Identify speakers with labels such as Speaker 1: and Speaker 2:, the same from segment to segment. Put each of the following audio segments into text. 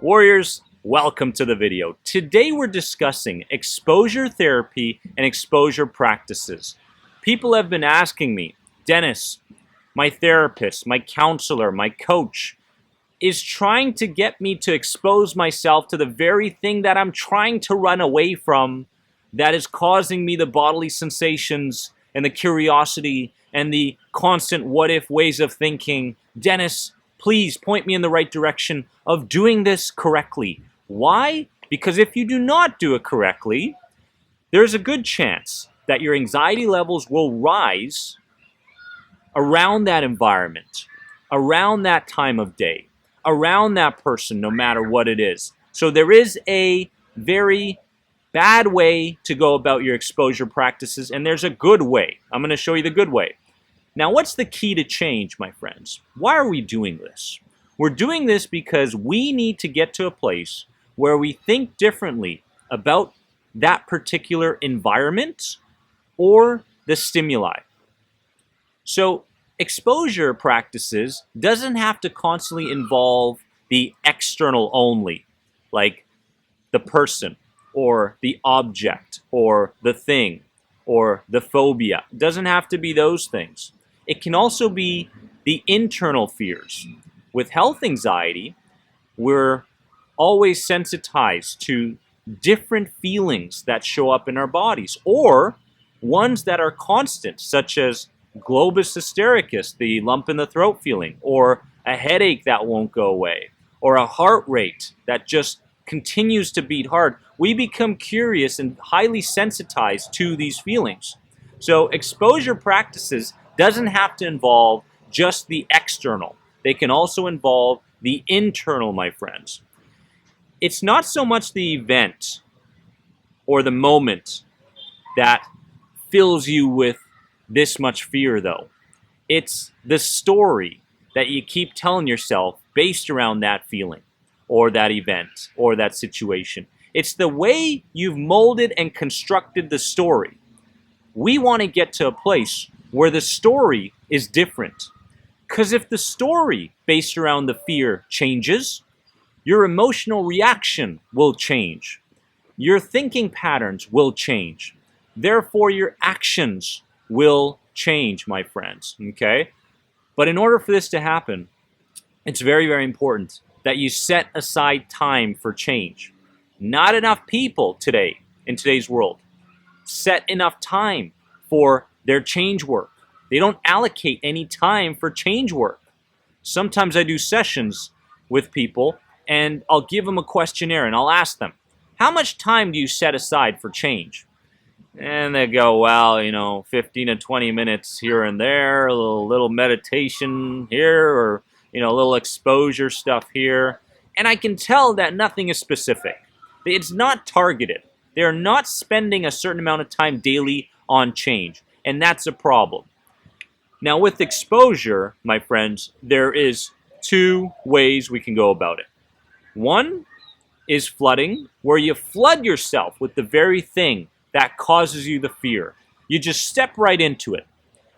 Speaker 1: Warriors, welcome to the video. Today we're discussing exposure therapy and exposure practices. People have been asking me, Dennis, my therapist, my counselor, my coach, is trying to get me to expose myself to the very thing that I'm trying to run away from, that is causing me the bodily sensations and the curiosity and the constant what-if ways of thinking. Dennis, please point me in the right direction of doing this correctly. Why? Because if you do not do it correctly, there's a good chance that your anxiety levels will rise around that environment, around that time of day, around that person, no matter what it is. So there is a very bad way to go about your exposure practices, and there's a good way. I'm going to show you the good way. Now, what's the key to change, my friends? Why are we doing this? We're doing this because we need to get to a place where we think differently about that particular environment or the stimuli. So, exposure practices doesn't have to constantly involve the external only, like the person or the object or the thing or the phobia. It doesn't have to be those things. It can also be the internal fears. With health anxiety, we're always sensitized to different feelings that show up in our bodies, or ones that are constant, such as globus hystericus, the lump in the throat feeling, or a headache that won't go away, or a heart rate that just continues to beat hard. We become curious and highly sensitized to these feelings. So exposure practices doesn't have to involve just the external. They can also involve the internal, my friends. It's not so much the event or the moment that fills you with this much fear, though. It's the story that you keep telling yourself based around that feeling or that event or that situation. It's the way you've molded and constructed the story. We want to get to a place where the story is different. Because if the story based around the fear changes, your emotional reaction will change. Your thinking patterns will change. Therefore, your actions will change, my friends. Okay? But in order for this to happen, it's very, very important that you set aside time for change. Not enough people today, in today's world, set enough time for their change work. They don't allocate any time for change work. Sometimes I do sessions with people and I'll give them a questionnaire and I'll ask them, how much time do you set aside for change? And they go, well, 15 to 20 minutes here and there, a little meditation here, or, a little exposure stuff here. And I can tell that nothing is specific. It's not targeted. They're not spending a certain amount of time daily on change. And that's a problem. Now, with exposure, my friends, there is two ways we can go about it. One is flooding, where you flood yourself with the very thing that causes you the fear. You just step right into it,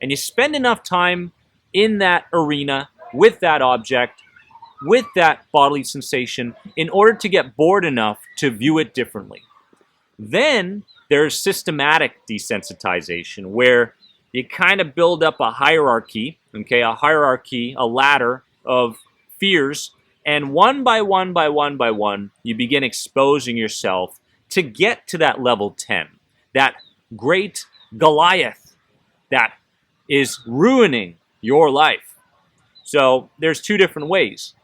Speaker 1: and you spend enough time in that arena, with that object, with that bodily sensation, in order to get bored enough to view it differently. Then there's systematic desensitization, where you kind of build up a hierarchy, a ladder of fears, and one by one, you begin exposing yourself to get to that level 10, that great Goliath that is ruining your life. So there's two different ways.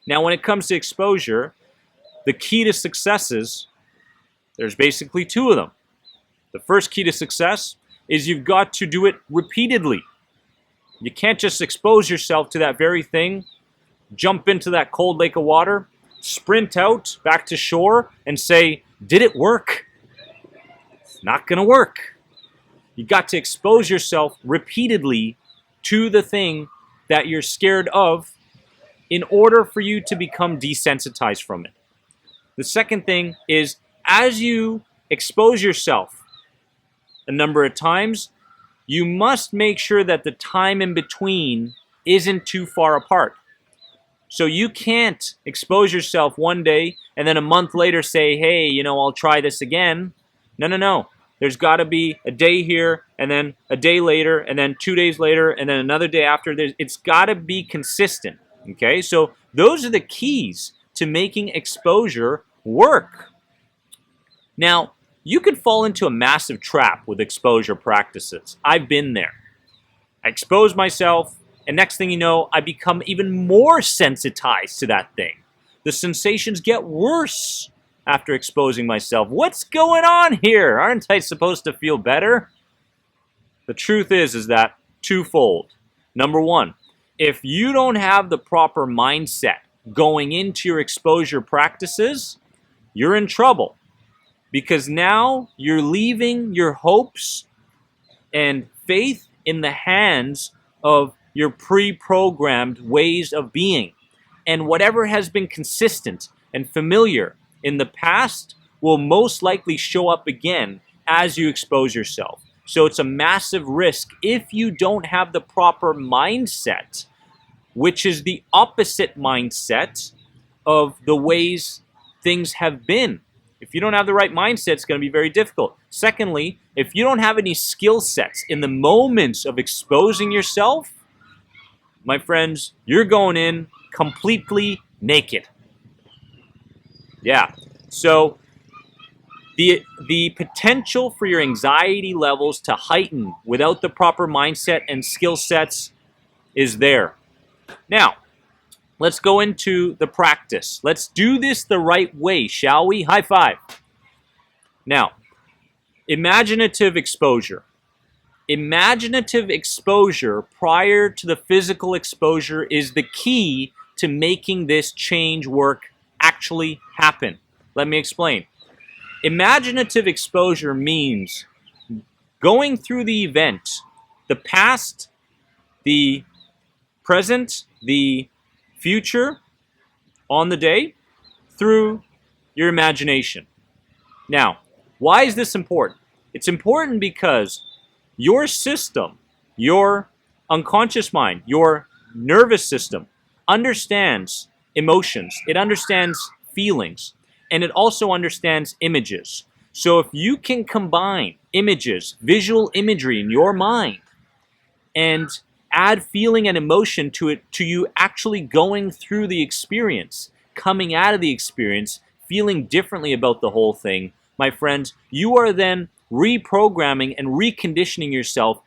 Speaker 1: Now, when it comes to exposure, the key to successes, there's basically two of them. The first key to success is you've got to do it repeatedly. You can't just expose yourself to that very thing, jump into that cold lake of water, sprint out back to shore, and say, did it work? It's not going to work. You got to expose yourself repeatedly to the thing that you're scared of in order for you to become desensitized from it. The second thing is, as you expose yourself a number of times, you must make sure that the time in between isn't too far apart. So you can't expose yourself one day and then a month later say, hey, I'll try this again. No, no, no. There's got to be a day here, and then a day later, and then 2 days later, and then another day after. It's got to be consistent, okay? So those are the keys to making exposure work. Now, you could fall into a massive trap with exposure practices. I've been there. I expose myself, and next thing you know, I become even more sensitized to that thing. The sensations get worse after exposing myself. What's going on here? Aren't I supposed to feel better? The truth is that twofold. Number one, if you don't have the proper mindset going into your exposure practices, you're in trouble. Because now you're leaving your hopes and faith in the hands of your pre-programmed ways of being. And whatever has been consistent and familiar in the past will most likely show up again as you expose yourself. So it's a massive risk if you don't have the proper mindset, which is the opposite mindset of the ways things have been. If you don't have the right mindset, it's going to be very difficult. Secondly, if you don't have any skill sets in the moments of exposing yourself, my friends, you're going in completely naked. Yeah. So the potential for your anxiety levels to heighten without the proper mindset and skill sets is there. Now, let's go into the practice. Let's do this the right way, shall we? High five. Now, imaginative exposure. Imaginative exposure prior to the physical exposure is the key to making this change work actually happen. Let me explain. Imaginative exposure means going through the event, the past, the present, the future on the day through your imagination. Now, why is this important? It's important because your system, your unconscious mind, your nervous system understands emotions. It understands feelings, and it also understands images. So if you can combine images, visual imagery in your mind, and add feeling and emotion to it, to you actually going through the experience, coming out of the experience, feeling differently about the whole thing, my friends, you are then reprogramming and reconditioning yourself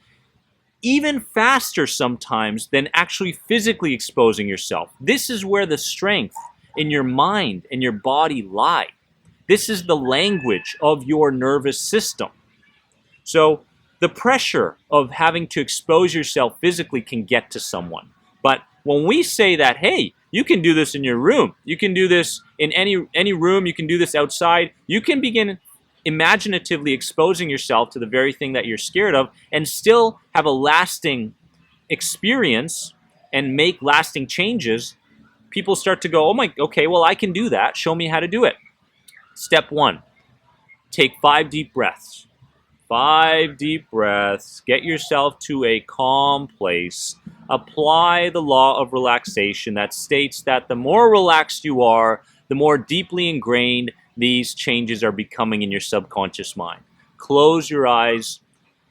Speaker 1: even faster sometimes than actually physically exposing yourself. This is where the strength in your mind and your body lie. This is the language of your nervous system. So the pressure of having to expose yourself physically can get to someone. But when we say that, hey, you can do this in your room, you can do this in any room, you can do this outside, you can begin imaginatively exposing yourself to the very thing that you're scared of and still have a lasting experience and make lasting changes, people start to go, okay, well, I can do that. Show me how to do it. Step one, take 5 deep breaths. 5 deep breaths. Get yourself to a calm place. Apply the law of relaxation that states that the more relaxed you are, the more deeply ingrained these changes are becoming in your subconscious mind. Close your eyes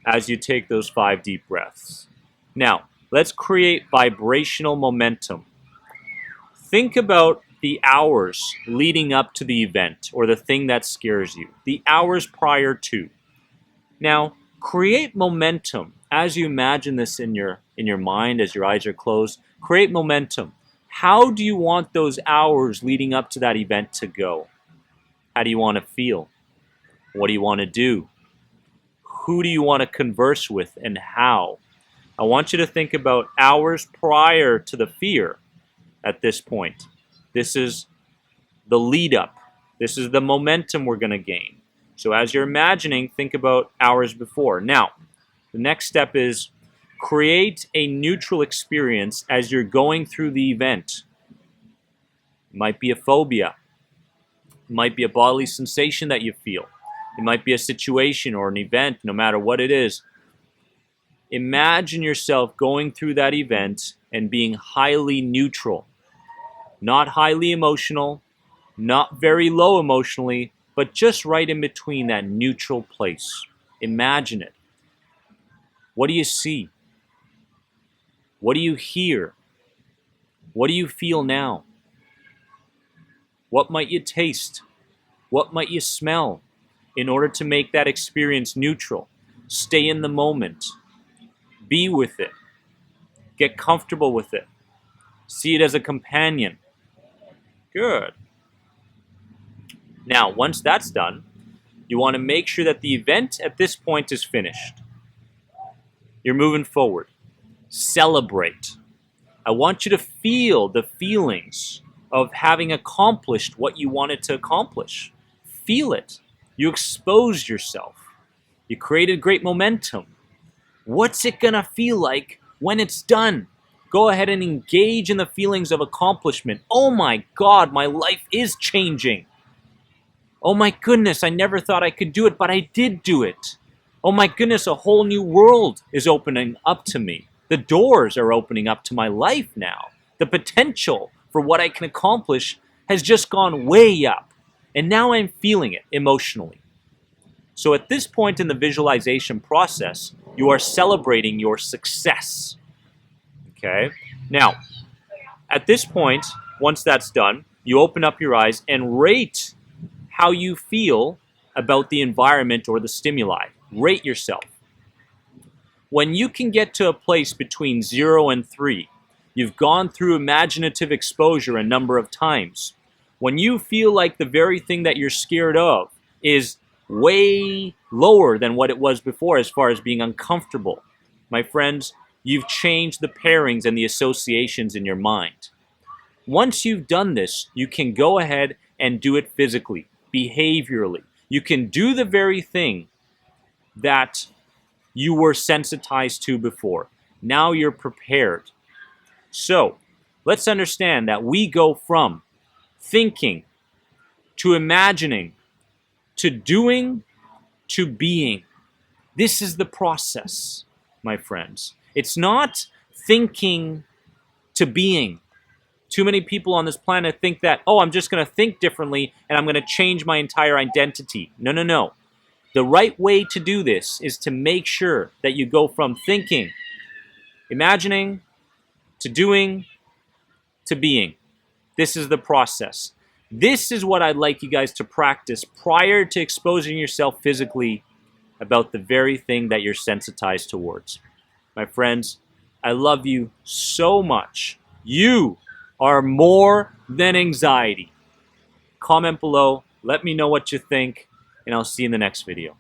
Speaker 1: as you take those 5 deep breaths. Now, let's create vibrational momentum. Think about the hours leading up to the event or the thing that scares you, the hours prior to. Now, create momentum as you imagine this in your mind as your eyes are closed. Create momentum. How do you want those hours leading up to that event to go? How do you want to feel? What do you want to do? Who do you want to converse with and how? I want you to think about hours prior to the fear at this point. This is the lead up. This is the momentum we're going to gain. So as you're imagining, think about hours before. Now, the next step is create a neutral experience as you're going through the event. It might be a phobia. It might be a bodily sensation that you feel. It might be a situation or an event, no matter what it is. Imagine yourself going through that event and being highly neutral. Not highly emotional, not very low emotionally, but just right in between that neutral place. Imagine it. What do you see? What do you hear? What do you feel now? What might you taste? What might you smell in order to make that experience neutral? Stay in the moment. Be with it. Get comfortable with it. See it as a companion. Good. Now, once that's done, you want to make sure that the event at this point is finished. You're moving forward. Celebrate. I want you to feel the feelings of having accomplished what you wanted to accomplish. Feel it. You exposed yourself. You created great momentum. What's it gonna feel like when it's done? Go ahead and engage in the feelings of accomplishment. Oh my God, my life is changing. Oh my goodness, I never thought I could do it, but I did do it. Oh my goodness, a whole new world is opening up to me. The doors are opening up to my life now. The potential for what I can accomplish has just gone way up. And now I'm feeling it emotionally. So at this point in the visualization process, you are celebrating your success. Okay? Now, at this point, once that's done, you open up your eyes and rate how you feel about the environment or the stimuli. Rate yourself. When you can get to a place between 0 and 3, you've gone through imaginative exposure a number of times. When you feel like the very thing that you're scared of is way lower than what it was before as far as being uncomfortable, my friends, you've changed the pairings and the associations in your mind. Once you've done this, you can go ahead and do it physically, behaviorally. You can do the very thing that you were sensitized to before. Now you're prepared. So, let's understand that we go from thinking to imagining to doing to being. This is the process, my friends. It's not thinking to being. Too many people on this planet think that, oh, I'm just going to think differently and I'm going to change my entire identity. No, no, no. The right way to do this is to make sure that you go from thinking, imagining, to doing, to being. This is the process. This is what I'd like you guys to practice prior to exposing yourself physically about the very thing that you're sensitized towards. My friends, I love you so much. You are more than anxiety. Comment below, let me know what you think, and I'll see you in the next video.